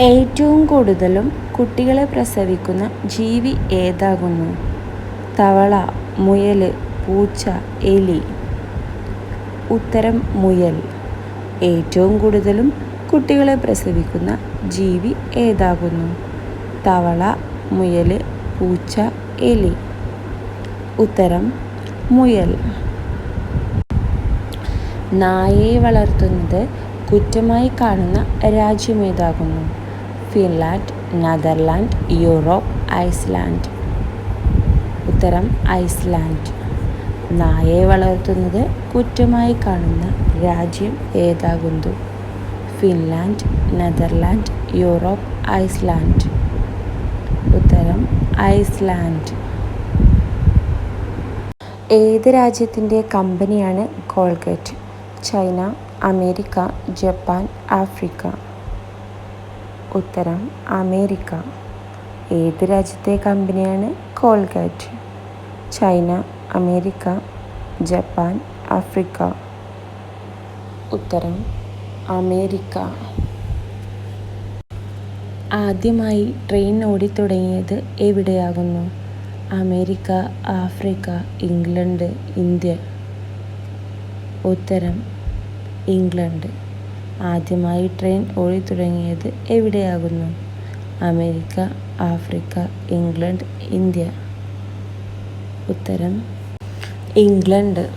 ഏറ്റവും കൂടുതലും കുട്ടികളെ പ്രസവിക്കുന്ന ജീവി ഏതാകുന്നു? തവള, മുയൽ, പൂച്ച, എലി. ഉത്തരം മുയൽ. ഏറ്റവും കൂടുതലും കുട്ടികളെ പ്രസവിക്കുന്ന ജീവി ഏതാകുന്നു? തവള, മുയൽ, പൂച്ച, എലി. ഉത്തരം മുയൽ. നായയെ വളർത്തുന്നത് കുറ്റമായി കാണുന്ന രാജ്യമേതാകുന്നു? Finland, Netherlands, Europe, Iceland. ഉത്തരം ഐസ്ലാൻഡ്. നായയെ വളർത്തുന്നത് കുറ്റമായി കാണുന്ന രാജ്യം ഏതാകുന്നു? Finland, Netherlands, Europe, Iceland. ഉത്തരം ഐസ്ലാൻഡ്. ഏത് രാജ്യത്തിൻ്റെ കമ്പനിയാണ് Colgate? China, America, Japan, Africa. ഉത്തരം അമേരിക്ക. ഏത് രാജ്യത്തെ കമ്പനിയാണ് Colgate? China, America, Japan, Africa. ഉത്തരം അമേരിക്ക. ആദ്യമായി ട്രെയിൻ ഓടിത്തുടങ്ങിയത് എവിടെയാകുന്നു? America, Africa, England, India. ഉത്തരം ഇംഗ്ലണ്ട്. ആദ്യമായി ട്രെയിൻ ഓടിത്തുടങ്ങിയത് എവിടെയാകുന്നു? America, Africa, England, India. ഉത്തരം ഇംഗ്ലണ്ട്.